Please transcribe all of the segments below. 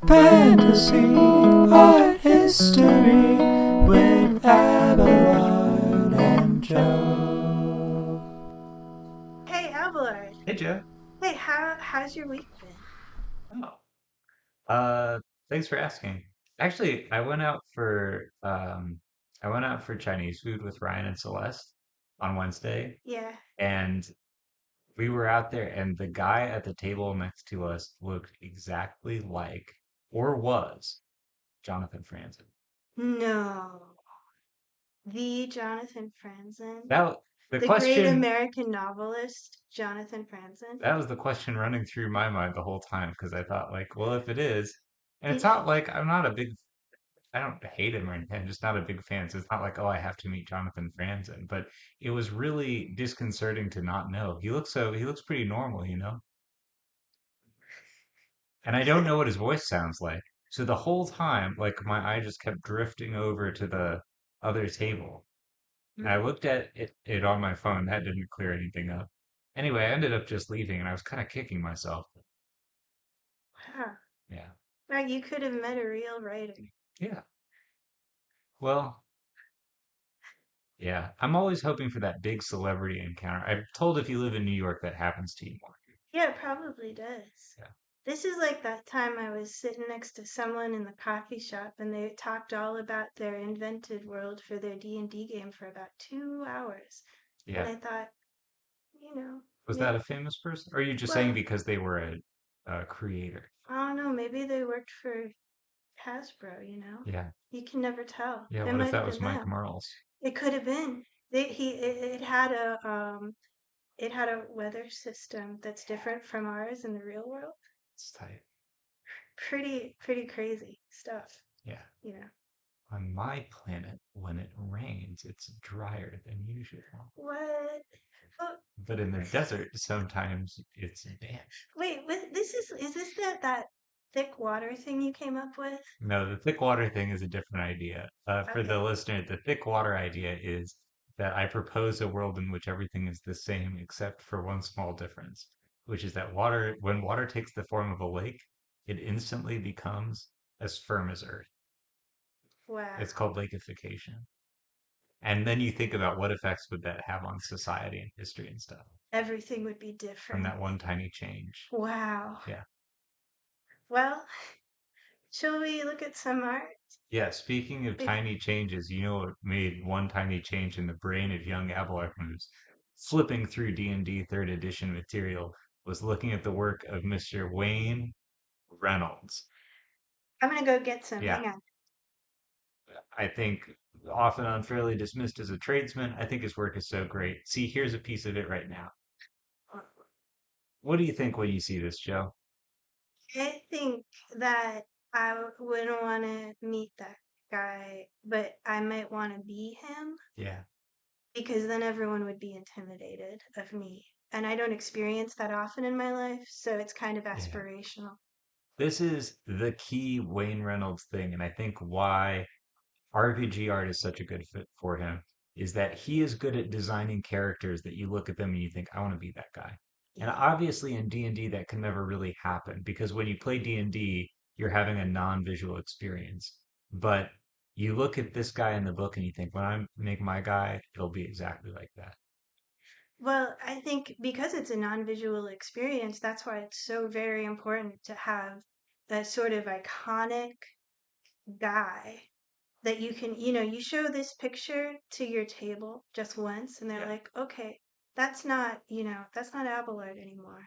Fantasy art history with Abelard and Joe. Hey Abelard. Hey Joe. Hey, how's your week been? Oh, uh, thanks for asking. Actually, I went out for Chinese food with Ryan and Celeste on Wednesday, Yeah. and we were out there, and the guy at the table next to us looked exactly like, or was, Jonathan Franzen. No. The Jonathan Franzen. That the The great question American novelist, Jonathan Franzen. That was the question running through my mind the whole time because I thought like, well, if it is, and it's Did not like I don't hate him or anything, I'm just not a big fan. So it's not like, oh, I have to meet Jonathan Franzen, but it was really disconcerting to not know. He looks pretty normal, you know? And I don't know what his voice sounds like. So the whole time, like my eye just kept drifting over to the other table. And I looked at it on my phone. That didn't clear anything up. Anyway, I ended up just leaving and I was kind of kicking myself. Wow. Yeah. Wow, you could have met a real writer. Yeah. Well, yeah. I'm always hoping for that big celebrity encounter. I'm told if you live in New York, that happens to you more. Yeah, it probably does. Yeah. This is like that time I was sitting next to someone in the coffee shop and they talked all about their invented world for their D&D game for about 2 hours. And Yeah. I thought, you know, Was that a famous person? Or are you just saying well, because they were a creator? I don't know, maybe they worked for Hasbro, you know? Yeah. You can never tell. Yeah. It What if might have that was been Mike them. Merles? It could have been. It had a weather system that's different from ours in the real world. It's tight. Pretty crazy stuff, Yeah. you know. On my planet, when it rains, it's drier than usual. What? Oh, But in the desert, sometimes it's damp. is this that thick water thing you came up with? No, the thick water thing is a different idea. For the Okay. listener, the thick water idea is that I propose a world in which everything is the same except for one small difference, which is that when water takes the form of a lake, it instantly becomes as firm as earth. Wow. It's called lakeification. And then you think about what effects would that have on society and history and stuff Everything would be from different. that one tiny change. Wow. Yeah. Well, shall we look at some art? Yeah, speaking of Be- tiny changes, you know what made one tiny change in the brain of young Abelard moves? Flipping through D&D 3rd edition material was looking at the work of Mr. Wayne Reynolds. I'm gonna go get some. Yeah, Hang on. I think often unfairly dismissed as a tradesman, I think his work is so great. See, here's a piece of it right now. What do you think when you see this, Joe? I think that wouldn't want to meet that guy, but I might want to be him Yeah, because then everyone would be intimidated of me. And I don't experience that often in my life, so it's kind of yeah. aspirational. This is the key Wayne Reynolds thing, and I think why RPG art is such a good fit for him is that he is good at designing characters that you look at them and you think, I want to be that guy. And Yeah. obviously in D&D that can never really happen because when you play D&D, you're having a non-visual experience. But you look at this guy in the book and you think, when I make my guy, it'll be exactly like that. Well, I think because it's a non-visual experience, that's why it's so very important to have a sort of iconic guy that you can, you show this picture to your table just once and they're Yeah. like, okay, that's not Abelard anymore.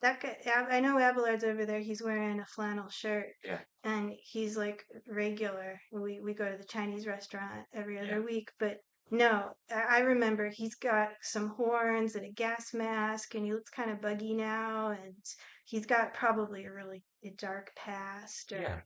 That guy, I know Abelard's over there. He's wearing a flannel shirt Yeah. and he's like regular. We go to the Chinese restaurant every Yeah. other week, but no, I remember he's got some horns and a gas mask and he looks kind of buggy now and he's got probably a really dark past Yeah.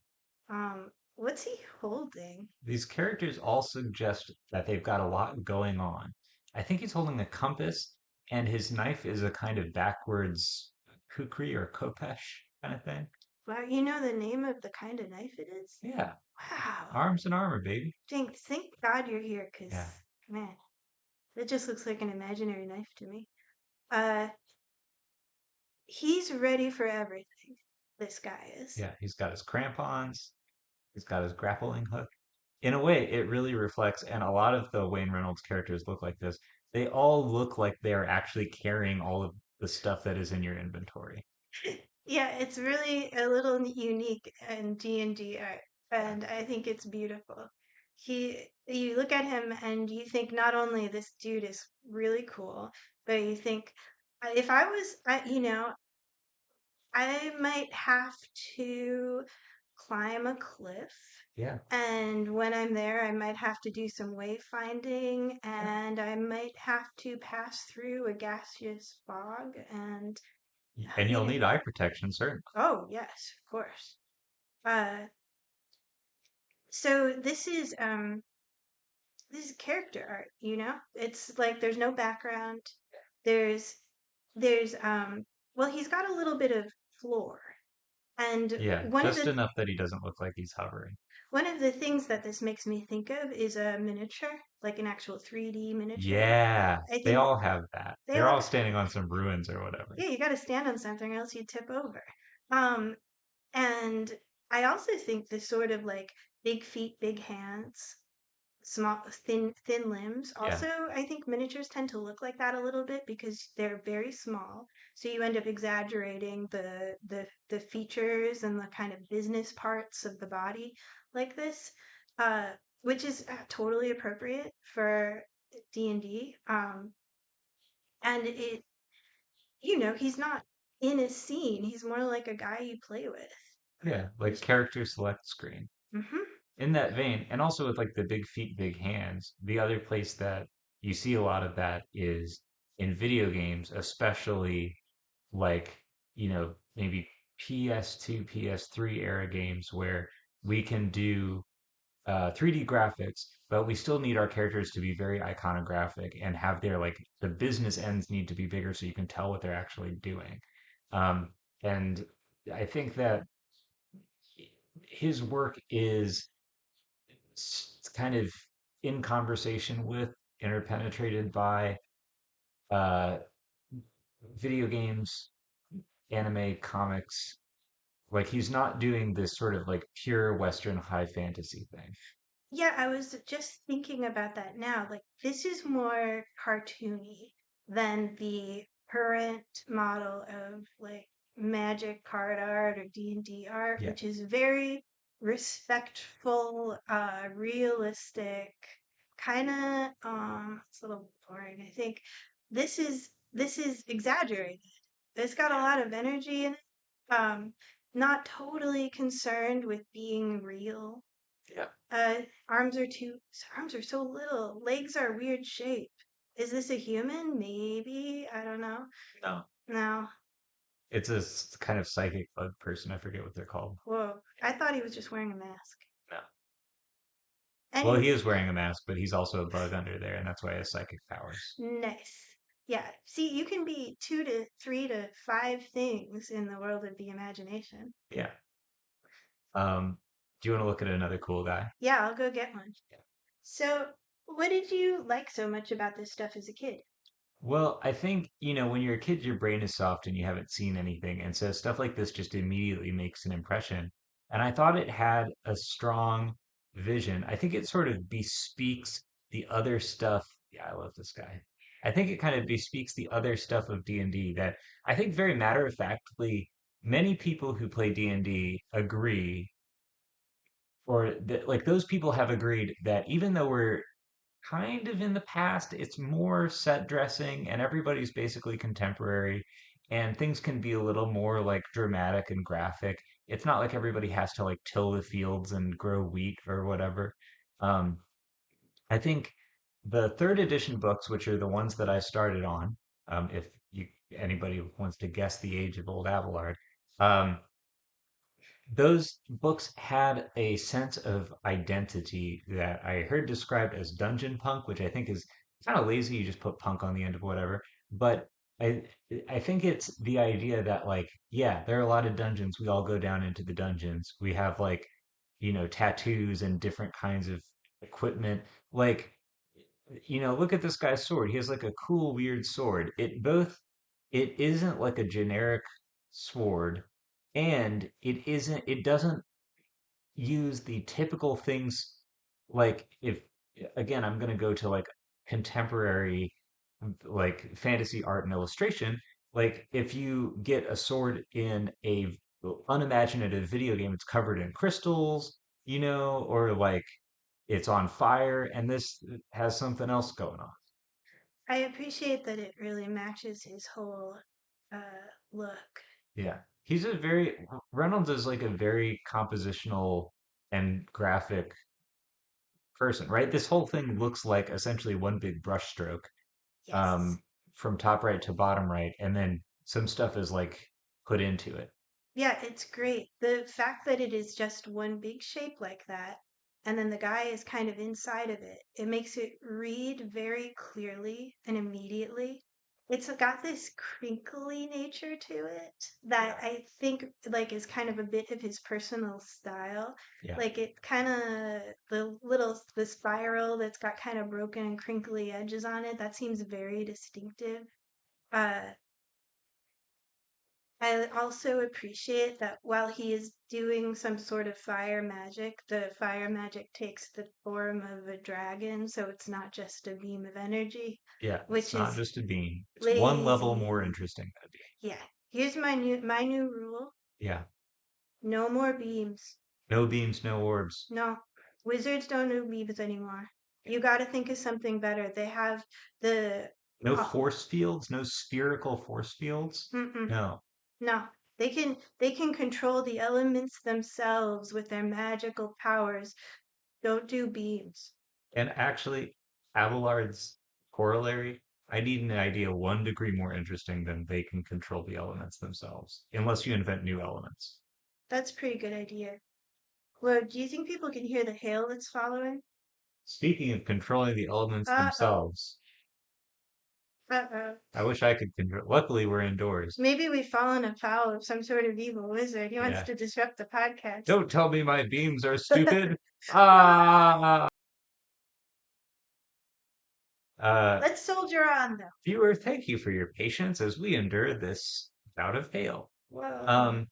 or what's he holding? These characters all suggest that they've got a lot going on. I think he's holding a compass, and his knife is a kind of backwards kukri or khopesh kind of thing. Wow, you know the name of the kind of knife it is? Yeah, Wow. arms and armor, baby. Thank God you're here, Yeah, 'cause man, that just looks like an imaginary knife to me. Uh, he's ready for everything. this guy is. Yeah, he's got his crampons, he's got his grappling hook. In a way, it really reflects, and a lot of the Wayne Reynolds characters look like this. They all look like they are actually carrying all of the stuff that is in your inventory. Yeah, it's really a little unique in D&D art, Yeah. and I think it's beautiful. You look at him and you think not only this dude is really cool, but you think if I was, I might have to climb a cliff, Yeah. and when I'm there, I might have to do some wayfinding, and I might have to pass through a gaseous fog, and And you you'll know, need eye protection, certainly. oh yes, of course. Uh, so this is character art, you know? It's like there's no background. There's there's well, he's got a little bit of floor. And Yeah, just enough that he doesn't look like he's hovering. one of the things that this makes me think of is a miniature, like an actual 3D miniature. Yeah, I they think all have that. they They're all all standing on some ruins or whatever. yeah, you got to stand on something else you tip over. Um and I also think this sort of like big feet, big hands, small thin limbs. Yeah, Also, I think miniatures tend to look like that a little bit because they're very small, so you end up exaggerating the features and the kind of business parts of the body like this, uh which is totally appropriate for D&D. And he's not in a scene, he's more like a guy you play with. yeah, like Which character select screen. mhm. In that vein, and also with like the big feet, big hands, the other place that you see a lot of that is in video games, especially like, maybe PS2, PS3 era games where we can do 3D graphics, but we still need our characters to be very iconographic and have their like the business ends need to be bigger so you can tell what they're actually doing. Um, and I think that his work is kind of in conversation with, interpenetrated by uh, video games, anime, comics. Like he's not doing this sort of like pure Western high fantasy thing. Yeah, I was just thinking about that now. Like, this is more cartoony than the current model of like magic card art or D&D art, Yeah, which is very respectful, realistic, kind of it's a little boring. I think this is exaggerated. It's got a lot of energy in it. Not totally concerned with being real. yeah. uh, arms are so little. Legs are weird shape. Is this a human? Maybe. I don't know. No, No. it's a kind of psychic bug person. I forget what they're called. Whoa. I thought he was just wearing a mask. No. Well, he Anyway, is wearing a mask, but he's also a bug under there, and that's why he has psychic powers. nice. Yeah. See, you can be 2 to 3 to 5 things in the world of the imagination. Yeah. Do you want to look at another cool guy? Yeah, I'll go get one. So, what did you like so much about this stuff as a kid? Well, I think, when you're a kid, your brain is soft and you haven't seen anything. And so stuff like this just immediately makes an impression. And I thought it had a strong vision. I think it sort of bespeaks the other stuff. Yeah, I love this guy. I think it kind of bespeaks the other stuff of D&D that I think very matter of factly, many people who play D&D agree, or that like those people have agreed that even though we're kind of in the past. It's more set dressing, and everybody's basically contemporary, and things can be a little more like dramatic and graphic. It's not like everybody has to like till the fields and grow wheat or whatever. Um, I think the third edition books, which are the ones that I started on, if anybody wants to guess the age of old Abelard, um, those books had a sense of identity that I heard described as dungeon punk, which I think is kind of lazy. You just put punk on the end of whatever. But I I think it's the idea that like, yeah, there are a lot of dungeons. We all go down into the dungeons. We have like, tattoos and different kinds of equipment. Like, look at this guy's sword. He has like a cool, weird sword. It isn't like a generic sword and it doesn't use the typical things like if again I'm going to go to like contemporary like fantasy art and illustration like if you get a sword in a unimaginative video game it's covered in crystals or like it's on fire and this has something else going on. I appreciate that it really matches his whole look. Yeah, he's a very Reynolds is like a very compositional and graphic person, right? This whole thing looks like essentially one big brush stroke, Yes. um, from top right to bottom right, and then some stuff is like put into it. Yeah, it's great. The fact that it is just one big shape like that, and then the guy is kind of inside of it, it makes it read very clearly and immediately. It's got this crinkly nature to it that Yeah, I think like is kind of a bit of his personal style. yeah, Like it kind of the spiral that's got kind of broken and crinkly edges on it, that seems very distinctive. Uh, I also appreciate that while he is doing some sort of fire magic, the fire magic takes the form of a dragon, so it's not just a beam of energy, yeah. It's which not is just a beam. It's one level more lazy. interesting than a beam. Yeah. Here's my new rule. Yeah. No more beams. No beams, no orbs. No. Wizards don't do beams anymore. You got to think of something better. They have the No oh, force fields, no spherical force fields. mm-mm. No. No, they can control the elements themselves with their magical powers. Don't do beams. And actually, Abelard's corollary, I need an idea 1 degree more interesting than they can control the elements themselves, unless you invent new elements. That's a pretty good idea. Well, do you think people can hear the hail that's following? Speaking of controlling the elements Uh-oh. themselves, Uh-oh. I wish I could control. Luckily, we're indoors. Maybe we've fallen afoul of some sort of evil wizard. He wants Yeah. to disrupt the podcast. Don't tell me my beams are stupid. Ah. Uh, Let's soldier on, though. viewer, thank you for your patience as we endure this bout of hail. Whoa. Um,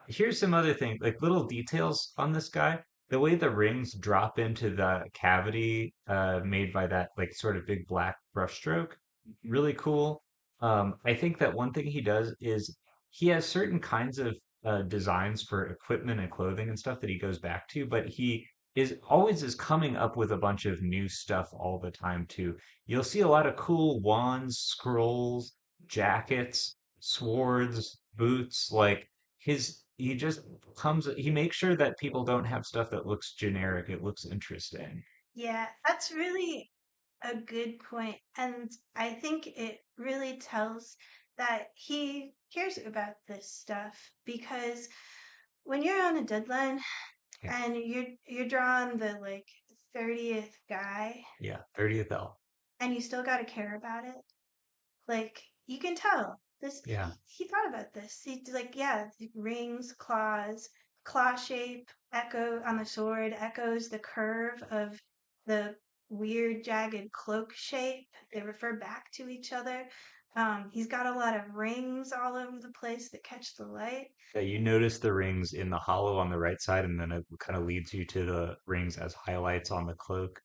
Here's some other things, like little details on this guy. The way the rings drop into the cavity made by that like sort of big black brushstroke, really cool. I think that one thing he does is he has certain kinds of designs for equipment and clothing and stuff that he goes back to, but he is always coming up with a bunch of new stuff all the time too. You'll see a lot of cool wands, scrolls, jackets, swords, boots, like he just he makes sure that people don't have stuff that looks generic. It looks interesting. Yeah, that's really a good point. And I think it really tells that he cares about this stuff because when you're on a deadline Yeah, and you're drawing the like 30th guy yeah. 30th L. and you still got to care about it, like you can tell this Yeah, he thought about this. He's like, yeah, rings, claws, claw shape, echo on the sword, echoes the curve of the weird jagged cloak shape. They refer back to each other. He's got a lot of rings all over the place that catch the light. yeah. You notice the rings in the hollow on the right side, and then it kind of leads you to the rings as highlights on the cloak.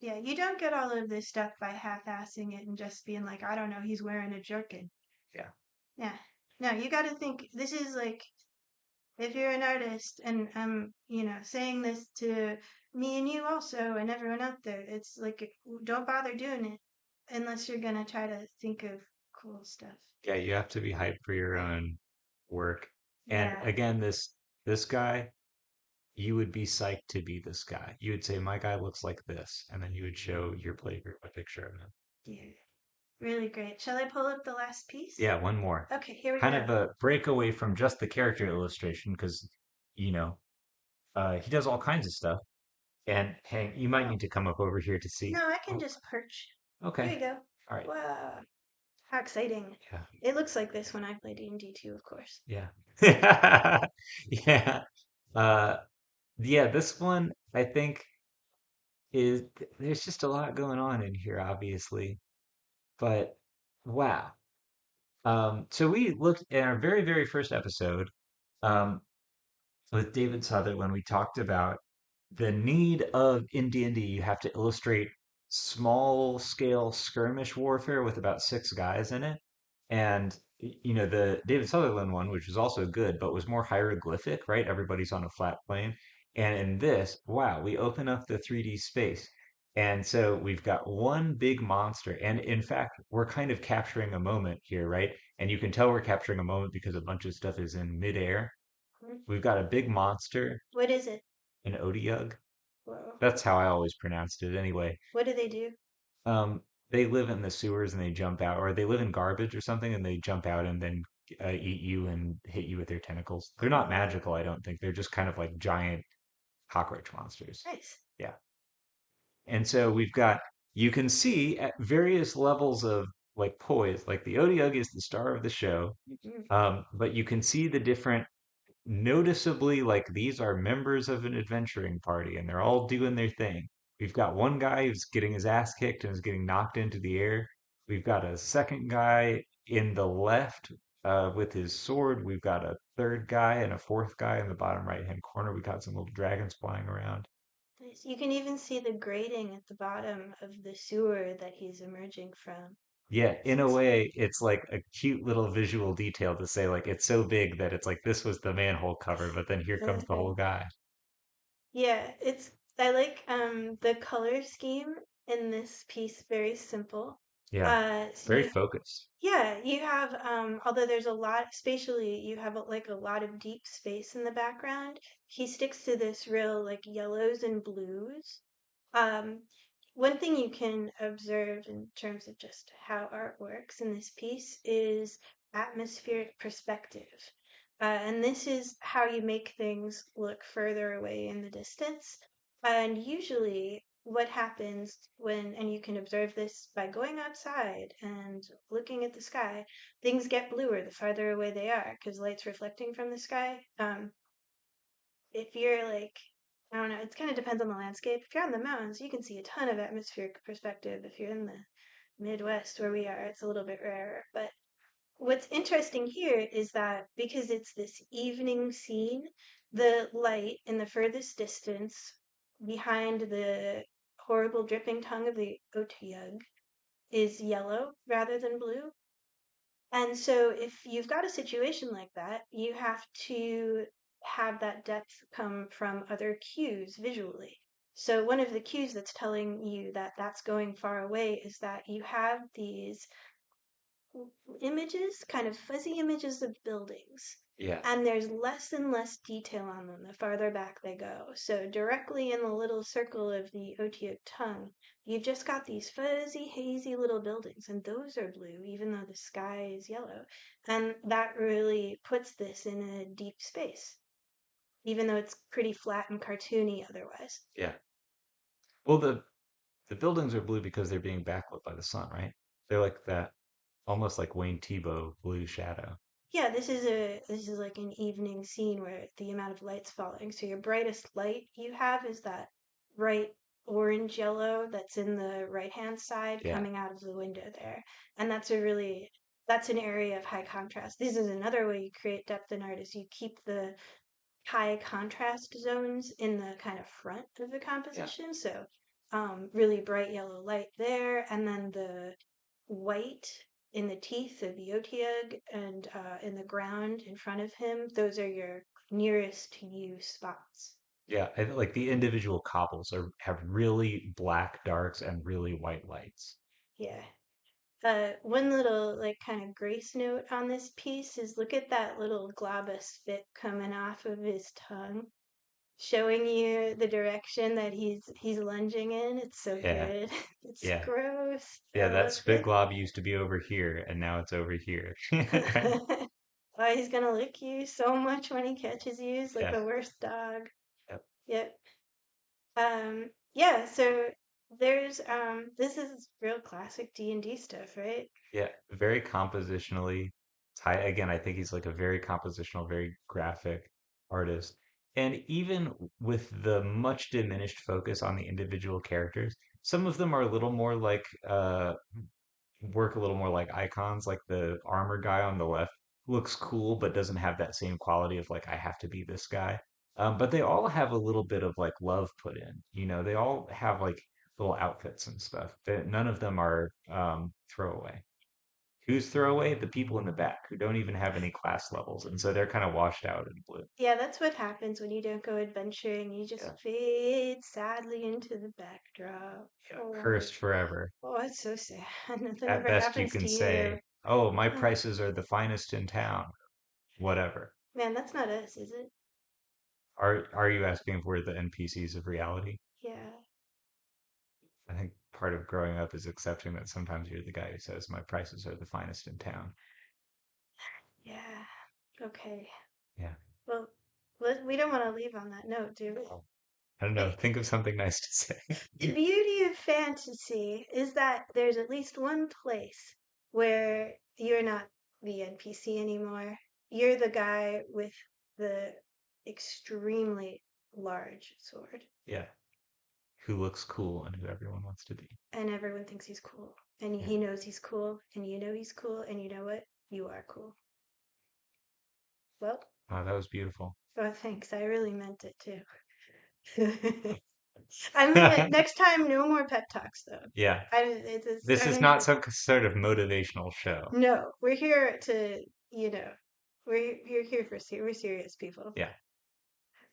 Yeah, you don't get all of this stuff by half-assing it and just being like, I don't know, he's wearing a jerkin. Yeah, Yeah. No, you got to think this is like if you're an artist and I'm, saying this to me and you also and everyone out there, it's like don't bother doing it unless you're gonna try to think of cool stuff. yeah. You have to be hyped for your own work. And Yeah, again, this guy, you would be psyched to be this guy. You would say, "My guy looks like this," and then you would show your playgroup a picture of him. yeah, really great. Shall I pull up the last piece? Yeah, one more. Okay, here we Kind go. of a breakaway from just the character illustration because, you know, he does all kinds of stuff. And hey, you might need to come up over here to see. No, I can Oh, just perch. Here okay. we go. All right. Wow, how exciting! Yeah. It looks like this when I play D&D too, of course. Yeah. Yeah. Uh, yeah, this one I think is there's just a lot going on in here, obviously. But wow. So we looked at our very, very first episode. Um, with David Sutherland, we talked about the need of in D&D, you have to illustrate small scale skirmish warfare with about six guys in it. And the David Sutherland one, which was also good, but was more hieroglyphic, right? Everybody's on a flat plane. And in this, wow, we open up the 3D space. And so we've got one big monster. And in fact, we're kind of capturing a moment here, right? And you can tell we're capturing a moment because a bunch of stuff is in midair. Hmm. We've got a big monster, What is it? an Odiug. Whoa. That's how I always pronounced it anyway. What do they do? Um, they live in the sewers and they jump out, or they live in garbage or something, and they jump out and then eat you and hit you with their tentacles. They're not magical, I don't think. They're just kind of like giant cockroach monsters. Nice. Yeah. And so you can see at various levels of like poise, like the Odiug is the star of the show, Mhm. but you can see the different noticeably like these are members of an adventuring party and they're all doing their thing. We've got one guy who's getting his ass kicked and is getting knocked into the air. We've got a second guy in the left with his sword. We've got a third guy and a fourth guy in the bottom right hand corner. We got some little dragons flying around. Nice. You can even see the grating at the bottom of the sewer that he's emerging from. Yeah, in a It's way, it's like a cute little visual detail to say like it's so big that it's like this was the manhole cover, but then here comes the whole guy. yeah, it's I like the color scheme in this piece very simple. Yeah, So very you focused. yeah, you have although there's a lot spatially, you have like a lot of deep space in the background. He sticks to this real like yellows and blues. Um, One thing you can observe in terms of just how art works in this piece is atmospheric perspective. And this is how you make things look further away in the distance. And usually, what happens and you can observe this by going outside and looking at the sky, things get bluer the farther away they are because light's reflecting from the sky. If you're like, I don't know, it kind of depends on the landscape. If you're on the mountains, you can see a ton of atmospheric perspective. If you're in the Midwest where we are, it's a little bit rarer. But what's interesting here is that because it's this evening scene, the light in the furthest distance behind the horrible dripping tongue of the Otyug is yellow rather than blue. And so if you've got a situation like that, you have to have that depth come from other cues visually. So one of the cues that's telling you that that's going far away is that you have these images, kind of fuzzy images of buildings. Yeah. And there's less and less detail on them the farther back they go. So, directly in the little circle of the Otiot tongue, you've just got these fuzzy, hazy little buildings, and those are blue, even though the sky is yellow. And that really puts this in a deep space, even though it's pretty flat and cartoony otherwise. Yeah. Well, the buildings are blue because they're being backlit by the sun, right? They're like that, almost like Wayne Thiebaud blue shadow. Yeah, this is like an evening scene where the amount of light's falling. So your brightest light you have is that bright orange yellow that's in the right hand side Yeah. coming out of the window there. And that's an area of high contrast. This is another way you create depth in art is you keep the high contrast zones in the kind of front of the Yeah. composition. So really bright yellow light there, and then the white in the teeth of the Otiug and in the ground in front of him. Those are your nearest to you spots. Yeah. And like the individual cobbles have really black darks and really white lights. Yeah. One little like kind of grace note on this piece is look at that little glob of spit coming off of his tongue, showing you the direction that he's lunging in. It's so Yeah. good. It's Yeah. gross. Yeah. I That love spig it. glob used to be over here and now it's over here. Oh, he's gonna lick you so much when he catches you. He's like Yeah. the worst dog. Yep. Yep. Yeah, so there's this is real classic D&D stuff, right? Yeah. Very compositionally tight. Again, I think he's like a very compositional, very graphic artist. And even with the much diminished focus on the individual characters, some of them are a little more like work a little more like icons, like the armor guy on the left. looks cool but doesn't have that same quality of like I have to be this guy. But they all have a little bit of like love put in. You know, they all have like little outfits and stuff. None of them are throwaway. Who's throwaway? The people in the back who don't even have any class levels, and so they're kind of washed out in blue. Yeah, that's what happens when you don't go adventuring. You Yeah, just fade sadly into the backdrop. yeah, Oh, cursed forever. oh, it's so sad. Nothing At ever best, you happens can to you. say, "Oh, my Oh, prices are the finest in town." Whatever. man, that's not us, is it? Are you asking if we're the NPCs of reality? Yeah, I think part of growing up is accepting that sometimes you're the guy who says, "My prices are the finest in town." yeah. Okay. Yeah. Well, we don't want to leave on that note, do we? Oh, I don't know. It, Think of something nice to say. the beauty of fantasy is that there's at least one place where you're not the NPC anymore. You're the guy with the extremely large sword, Yeah. Who looks cool and who everyone wants to be. and everyone thinks he's cool. And Yeah. he knows he's cool, and you know he's cool, and you know what? You are cool. Well, Wow, that was beautiful. oh, thanks. I really meant it too. I mean it next time. No more pep talks, though. Yeah. It's This is starting not to. some sort of motivational show. No, we're here to, we're here for we're serious people. Yeah.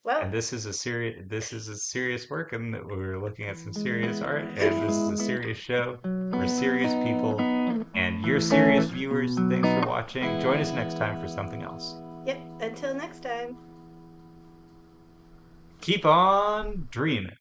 Well, And this is a serious work and we're looking at some serious art and this is a serious show. We're serious people and you're serious viewers. Thanks for watching. Join us next time for something else. yep. Until next time. Keep on dreaming.